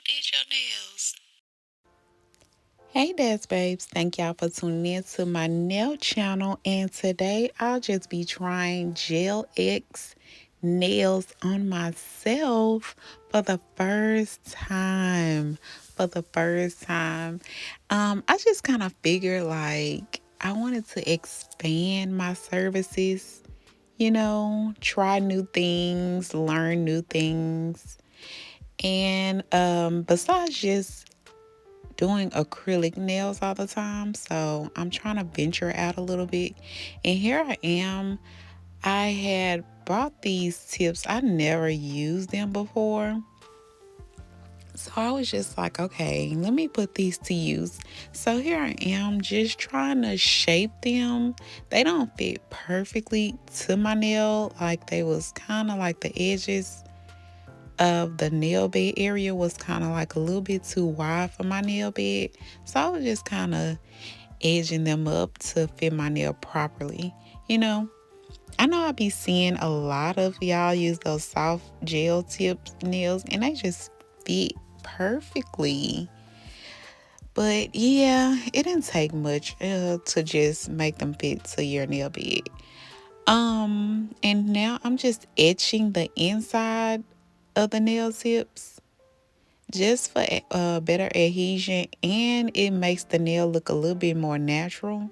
did your nails? Hey Des Babes, thank y'all for tuning in to my nail channel, and today I'll just be trying Gel X nails on myself for the first time. I just kind of figured like I wanted to expand my services, try new things, learn new things. And besides just doing acrylic nails all the time. So I'm trying to venture out a little bit. And here I am. I had bought these tips. I never used them before. So I was just like, okay, let me put these to use. So here I am just trying to shape them. They don't fit perfectly to my nail. Like they was kind of like the edges of the nail bed area was kind of like a little bit too wide for my nail bed. So I was just kind of edging them up to fit my nail properly. You know, I know I be seeing a lot of y'all use those soft gel tip nails and they just fit perfectly. But yeah, it didn't take much to just make them fit to your nail bed. And now I'm just etching the inside of the nail tips just for better adhesion, and it makes the nail look a little bit more natural.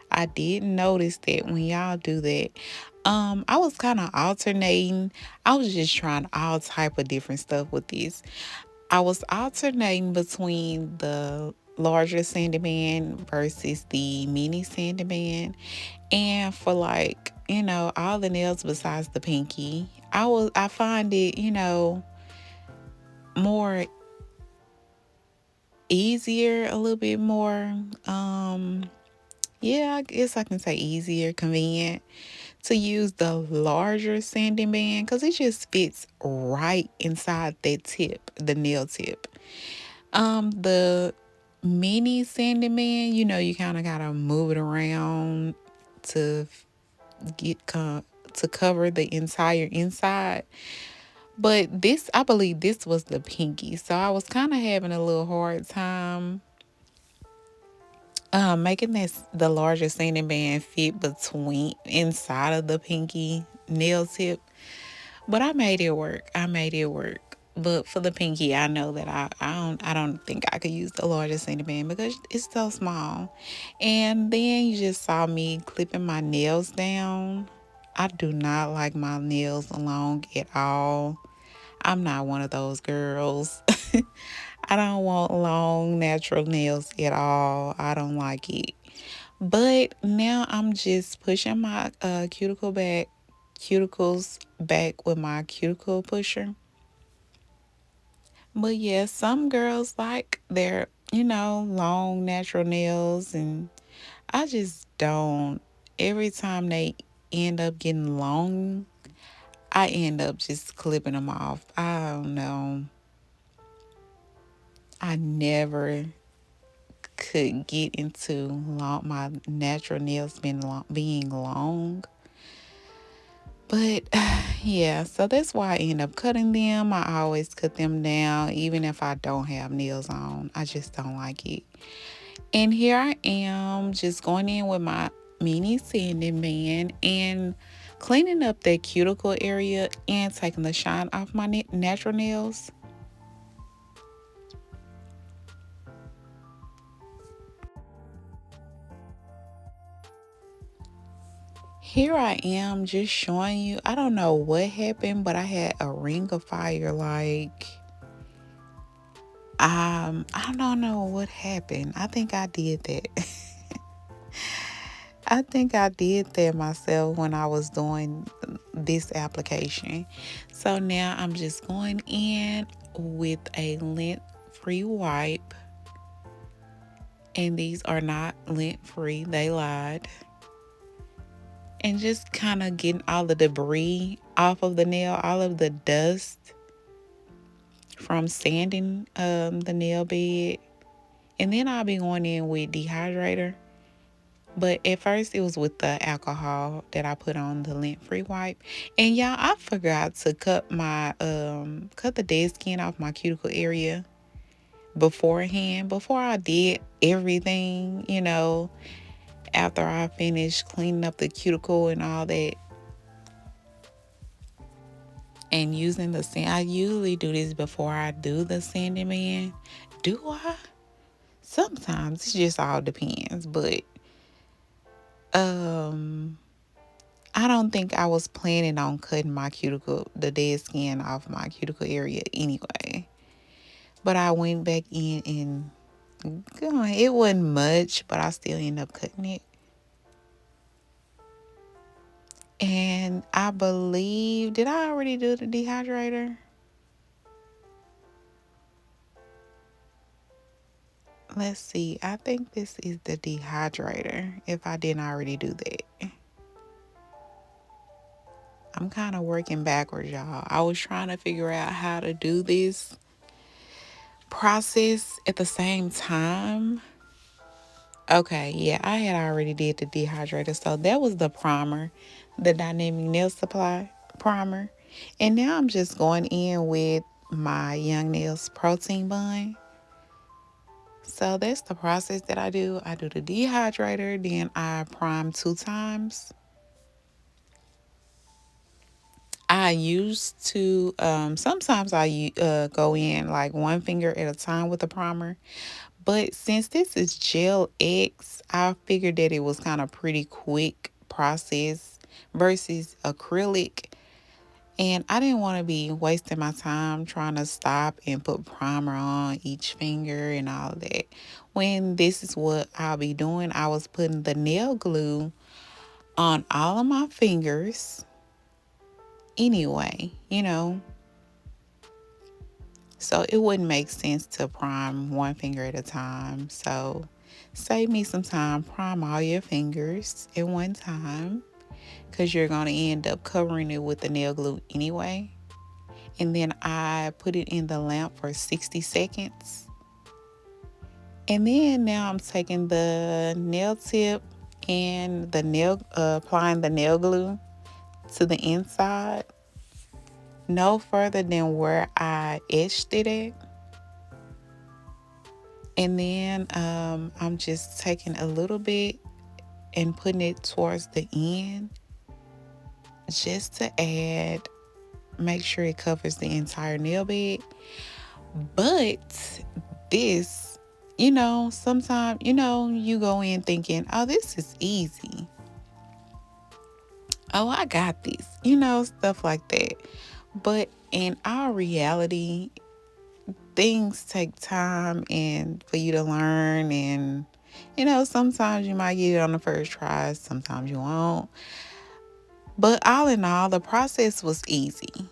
I did notice that when y'all do that. I was kind of alternating. I was just trying all type of different stuff with this. I was alternating between the larger sanding band versus the mini sanding band. And for like, all the nails besides the pinky, I find it, more easier, a little bit more yeah, I guess I can say easier, convenient to use the larger sanding band because it just fits right inside that tip, the nail tip. The mini sanding band, you kind of gotta move it around to to cover the entire inside. But this, I believe, this was the pinky, so I was kind of having a little hard time making this the larger sanding band fit between inside of the pinky nail tip, but I made it work. I made it work. But for the pinky, I know that I don't think I could use the larger sanding band because it's so small. And then you just saw me clipping my nails down. I do not like my nails long at all. I'm not one of those girls. I don't want long natural nails at all. I don't like it. But now I'm just pushing my cuticles back with my cuticle pusher. But yeah, some girls like their, long natural nails, and I just don't. Every time they end up getting long, I end up just clipping them off. I don't know. I never could get into my natural nails being long. But yeah, so that's why I end up cutting them. I always cut them down, even if I don't have nails on. I just don't like it. And here I am just going in with my mini sanding band and cleaning up that cuticle area and taking the shine off my natural nails. Here I am just showing you. I don't know what happened, but I had a ring of fire. Like, I don't know what happened. I think I did that. I think I did that myself when I was doing this application. So now I'm just going in with a lint free wipe. And these are not lint free, they lied. And just kind of getting all the debris off of the nail, all of the dust from sanding the nail bed. And then I'll be going in with dehydrator. But at first it was with the alcohol that I put on the lint free wipe. And y'all, I forgot to cut the dead skin off my cuticle area. beforehand, before I did everything, after I finished cleaning up the cuticle and all that and using the sand. I usually do this before I do the sanding man. Do I? Sometimes it just all depends, but um I don't think I was planning on cutting my cuticle, the dead skin off my cuticle area anyway. But I went back in and it wasn't much, but I still ended up cutting it. And I believe, did I already do the dehydrator? Let's see. I think this is the dehydrator, if I didn't already do that. I'm kind of working backwards, y'all. I was trying to figure out how to do this process at the same time. Okay, yeah, I had already did the dehydrator. So that was the primer, the Dynamic Nail Supply primer. And now I'm just going in with my Young Nails protein bun. So that's the process that I do. I do the dehydrator, then I prime 2 times. I used to, sometimes I go in like one finger at a time with the primer. But since this is Gel X, I figured that it was kind of pretty quick process versus acrylic. And I didn't want to be wasting my time trying to stop and put primer on each finger and all that. When this is what I'll be doing, I was putting the nail glue on all of my fingers anyway. So it wouldn't make sense to prime one finger at a time. So save me some time, prime all your fingers at one time because you're going to end up covering it with the nail glue anyway. And then I put it in the lamp for 60 seconds. And then now I'm taking the nail tip and applying the nail glue to the inside, no further than where I etched it at. And then I'm just taking a little bit and putting it towards the end just to make sure it covers the entire nail bed. But this, sometimes, you go in thinking, oh, this is easy. Oh, I got this, stuff like that. But in our reality, things take time and for you to learn, and sometimes you might get it on the first try, sometimes you won't. But all in all, the process was easy.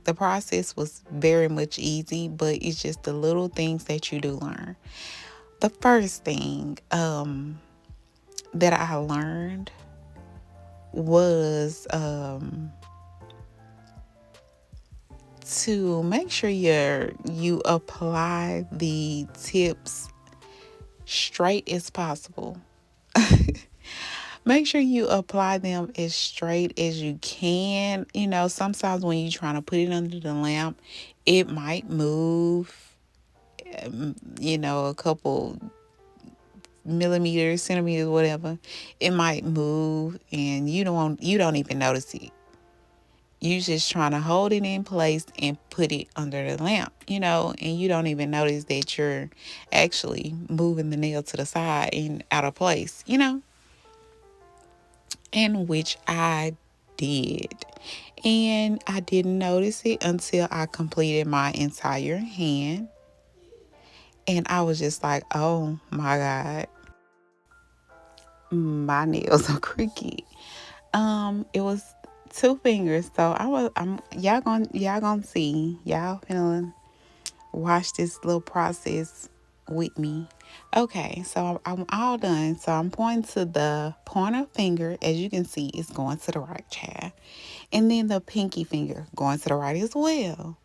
The process was very much easy, but it's just the little things that you do learn. The first thing that I learned was to make sure you apply the tips straight as possible. Make sure you apply them as straight as you can. Sometimes when you're trying to put it under the lamp, it might move, a couple millimeters, centimeters, whatever. It might move and you don't even notice it. You just trying to hold it in place and put it under the lamp, and you don't even notice that you're actually moving the nail to the side and out of place. And which I did. And I didn't notice it until I completed my entire hand. And I was just like, oh my God, my nails are crooked. It was 2 fingers, so I'm y'all gonna see. Y'all finna watch this little process with me. Okay, so I'm all done. So I'm pointing to the pointer finger. As you can see, it's going to the right, child. And then the pinky finger going to the right as well.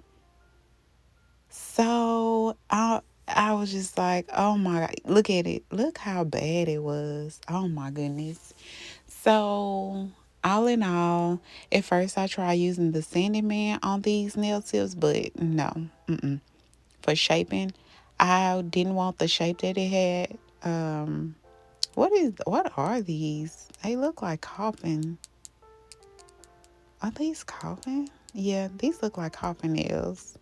So I was just like, oh my God, look at it. Look how bad it was. Oh my goodness. So all in all, at first I tried using the sanding man on these nail tips, but no. For shaping, I didn't want the shape that it had. What are these? They look like coffin. Are these coffin? Yeah, these look like coffin nails.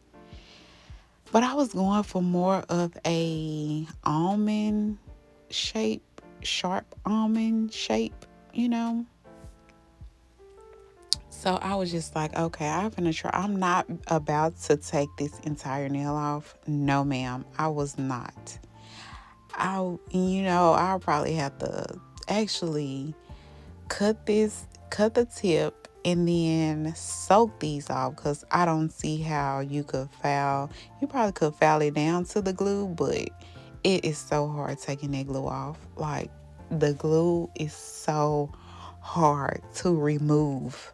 But I was going for more of a almond shape, sharp almond shape, you know. So I was just like, okay, I'm gonna try. I'm not about to take this entire nail off. No, ma'am, I was not. I'll probably have to actually cut the tip and then soak these off because I don't see how you probably could file it down to the glue, but it is so hard taking that glue off. Like, the glue is so hard to remove.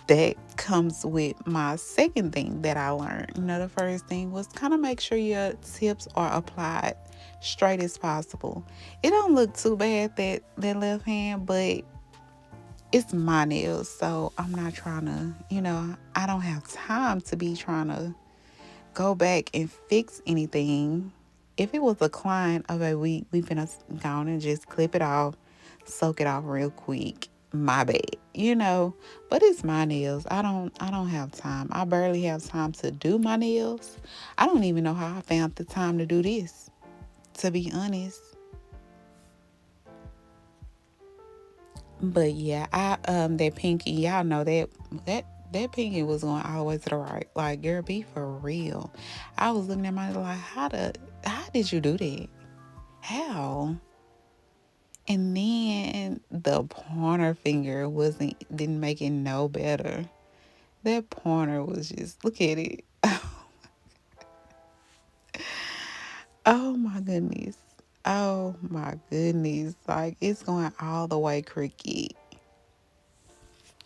That comes with my second thing that I learned. The first thing was kind of make sure your tips are applied straight as possible. It don't look too bad that left hand, but it's my nails, so I'm not trying to, I don't have time to be trying to go back and fix anything. If it was a client, okay, we finna go on and just clip it off, soak it off real quick. My bad. But it's my nails. I don't have time. I barely have time to do my nails. I don't even know how I found the time to do this, to be honest. But yeah, I that pinky, y'all know that pinky was going all the way to the right. Like, girl, be for real. I was looking at my like, how did you do that? How? And then the pointer finger didn't make it no better. That pointer was just, look at it. Oh my goodness. Oh my goodness. Like, it's going all the way crooked.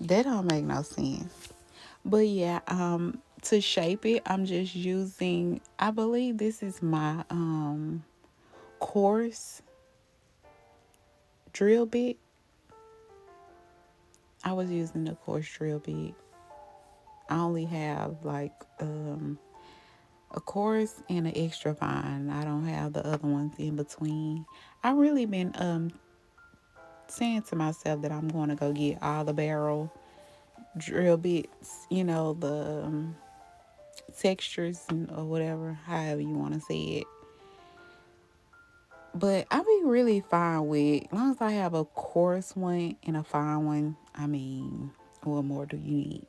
That don't make no sense. But yeah, to shape it, I'm just using, I believe this is my coarse drill bit. I was using the coarse drill bit. I only have like a coarse and an extra fine. I don't have the other ones in between. I really been saying to myself that I'm going to go get all the barrel drill bits, the textures or whatever, however you want to say it. But I be really fine with, as long as I have a coarse one and a fine one. I mean, what more do you need?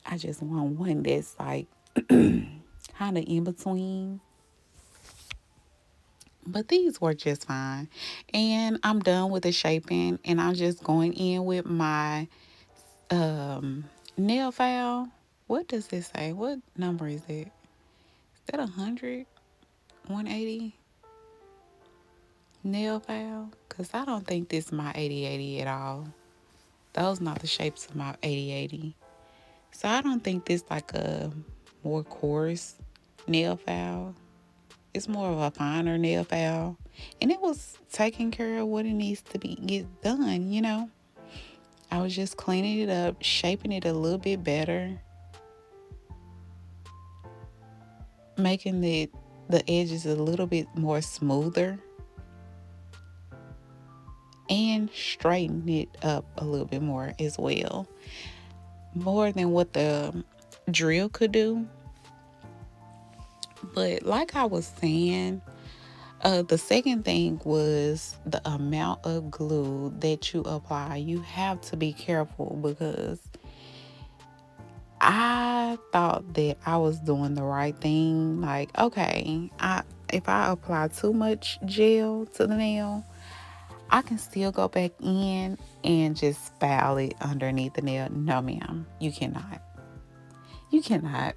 I just want one that's like kind of in between. But these were just fine. And I'm done with the shaping, and I'm just going in with my nail file. What does this say? What number is it? Is that 100? 180 nail file? Because I don't think this is my 8080 at all. Those not the shapes of my 8080. So I don't think this like a more coarse nail file. It's more of a finer nail file. And it was taking care of what it needs to be get done. I was just cleaning it up, shaping it a little bit better, making the edges a little bit more smoother, and straighten it up a little bit more as well. More than what the drill could do. But like I was saying, the second thing was the amount of glue that you apply. You have to be careful because I thought that I was doing the right thing. Like, okay, if I apply too much gel to the nail, I can still go back in and just file it underneath the nail. No, ma'am, you cannot. You cannot.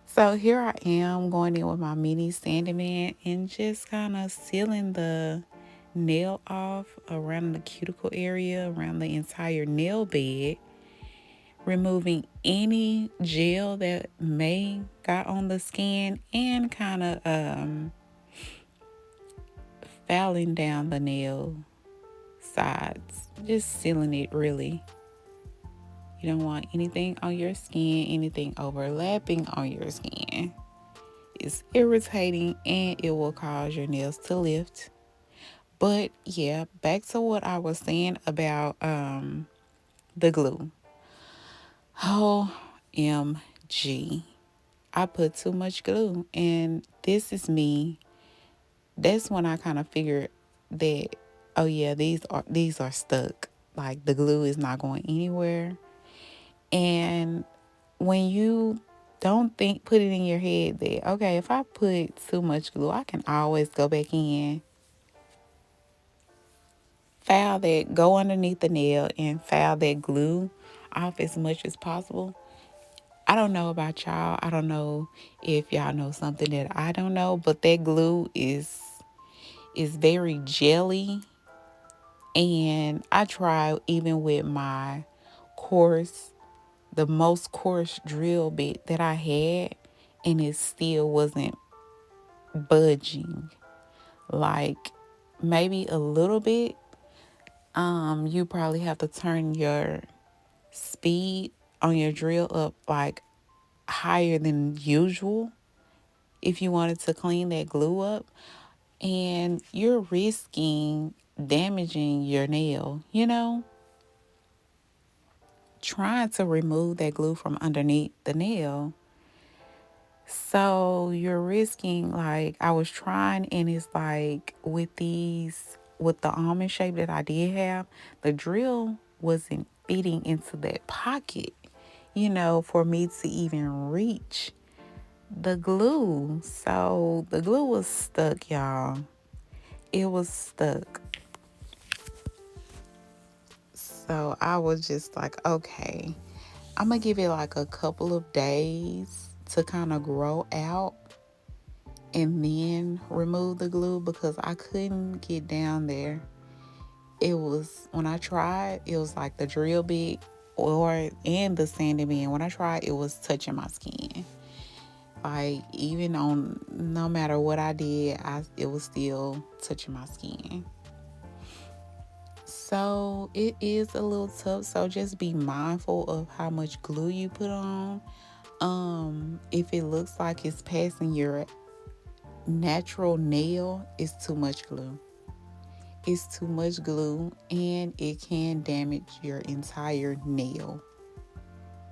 So here I am going in with my mini sanding man and just kind of sealing the nail off around the cuticle area, around the entire nail bed, removing any gel that may got on the skin, and kind of filing down the nail sides, just sealing it really. You don't want anything on your skin, anything overlapping on your skin. It's irritating and it will cause your nails to lift. But yeah, back to what I was saying about the glue. OMG. I put too much glue, and this is me. That's when I kind of figured that, oh yeah, these are stuck. Like the glue is not going anywhere. And when you don't put it in your head that, okay, if I put too much glue, I can always go back in, file that, go underneath the nail and file that glue off as much as possible. I don't know about y'all. I don't know if y'all know something that I don't know, but that glue is very jelly. And I tried even with my coarse, the most coarse drill bit that I had, and it still wasn't budging. Like maybe a little bit. You probably have to turn your speed on your drill up like higher than usual if you wanted to clean that glue up. And you're risking damaging your nail, trying to remove that glue from underneath the nail. So you're risking, like, I was trying, and it's like with the almond shape that I did have, the drill wasn't fitting into that pocket, for me to even reach the glue. So the glue was stuck, y'all. It was stuck. So I was just like, okay, I'm going to give it like a couple of days to kind of grow out and then remove the glue because I couldn't get down there. It was, when I tried, it was like the drill bit and the sanding band. When I tried, it was touching my skin. Like even on, no matter what I did, it was still touching my skin. So it is a little tough. So just be mindful of how much glue you put on. If it looks like it's passing your natural nail, it's too much glue. It's too much glue and it can damage your entire nail.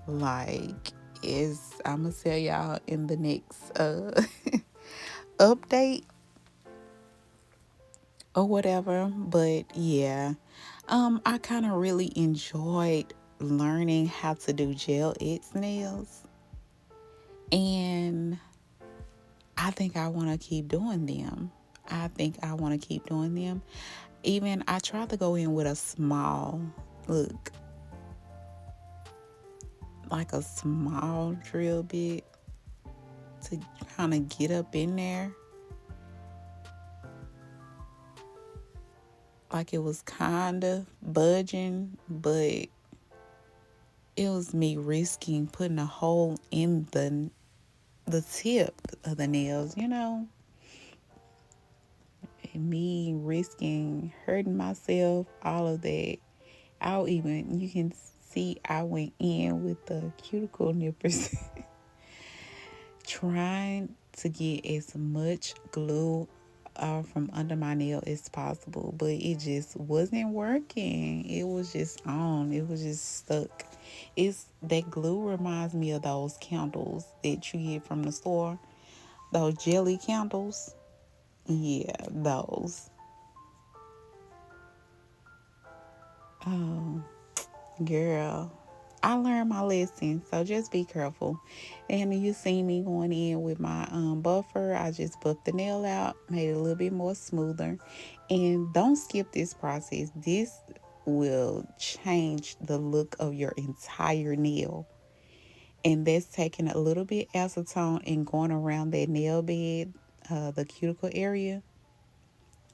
Like, I'm gonna tell y'all in the next update or whatever. But yeah, I kind of really enjoyed learning how to do gel etch nails, and I think I want to keep doing them. Even I tried to go in with a small, look, like a small drill bit to kind of get up in there. Like it was kind of budging, but it was me risking putting a hole in the tip of the nails, and me risking hurting myself, all of that. You can see I went in with the cuticle nippers trying to get as much glue from under my nail as possible, but it just wasn't working. It was just on. It was just stuck. It's that glue reminds me of those candles that you get from the store, those jelly candles. Yeah, those. Oh, girl. I learned my lesson, so just be careful. And you see me going in with my buffer. I just buffed the nail out, made it a little bit more smoother. And don't skip this process. This will change the look of your entire nail. And that's taking a little bit acetone and going around that nail bed, the cuticle area.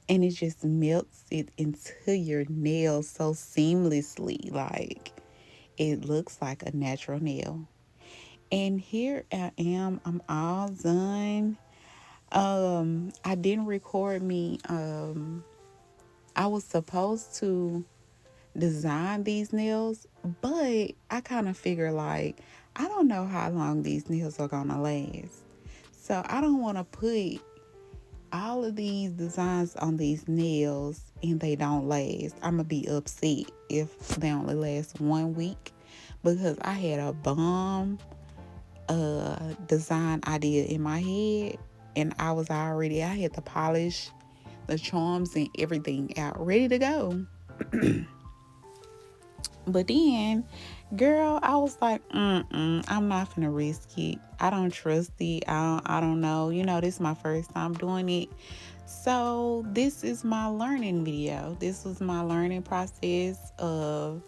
And it just melts it into your nail so seamlessly. Like, it looks like a natural nail. And here I am. I'm all done. I didn't record me. I was supposed to design these nails But I kind of figure like, I don't know how long these nails are gonna last. So I don't want to put all of these designs on these nails and they don't last. I'm gonna be upset if they only last 1 week, because I had a bomb design idea in my head, and I had to polish the charms and everything out ready to go. But then, girl, I was like, I'm not gonna risk it. I don't trust it. I don't know. This is my first time doing it. So this is my learning video. This was my learning process of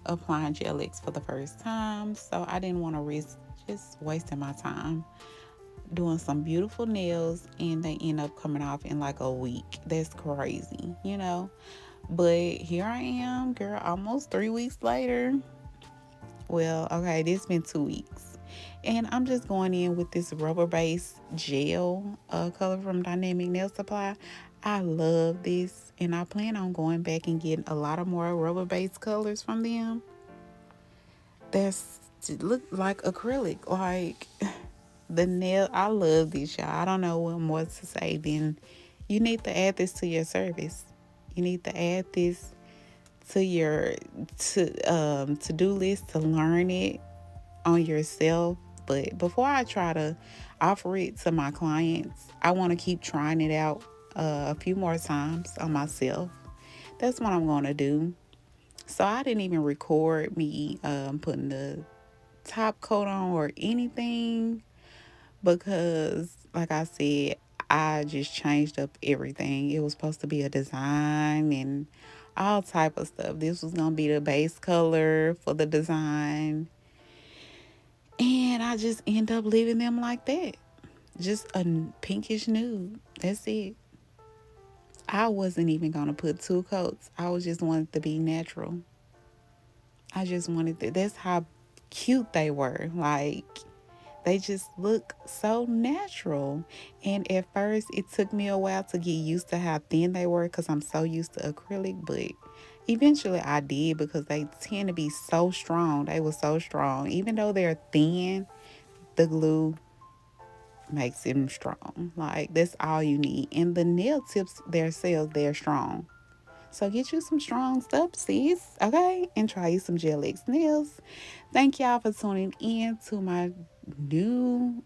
applying Gel X for the first time. So I didn't want to risk just wasting my time doing some beautiful nails and they end up coming off in like a week. That's crazy. But here I am, girl, almost 3 weeks later. Well, okay, this been 2 weeks. And I'm just going in with this rubber base gel color from Dynamic Nail Supply. I love this, and I plan on going back and getting a lot of more rubber base colors from them. That's look like acrylic, like the nail. I love this, y'all. I don't know what more to say than you need to add this to your service. You need to add this to your to do list to learn it on yourself. But before I try to offer it to my clients, I want to keep trying it out a few more times on myself. That's what I'm going to do. So I didn't even record me putting the top coat on or anything, because like I said, I just changed up everything. It was supposed to be a design and all type of stuff. This was gonna be the base color for the design, and I just end up leaving them like that. Just a pinkish nude. That's it. I wasn't even gonna put two coats. I was just wanted to be natural. I just wanted to, that's how cute they were. Like, they just look so natural. And at first, it took me a while to get used to how thin they were because I'm so used to acrylic. But eventually, I did, because they tend to be so strong. They were so strong. Even though they're thin, the glue makes them strong. Like, that's all you need. And the nail tips themselves, they're strong. So get you some strong stuff, sis, okay? And try you some Gel X nails. Thank y'all for tuning in to my new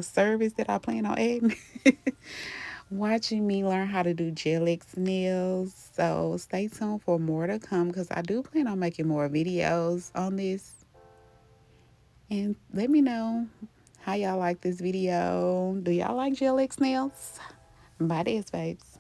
service that I plan on adding. Watching me learn how to do Gel X nails. So stay tuned for more to come, because I do plan on making more videos on this. And let me know how y'all like this video. Do y'all like Gel X nails? Bye, this babes.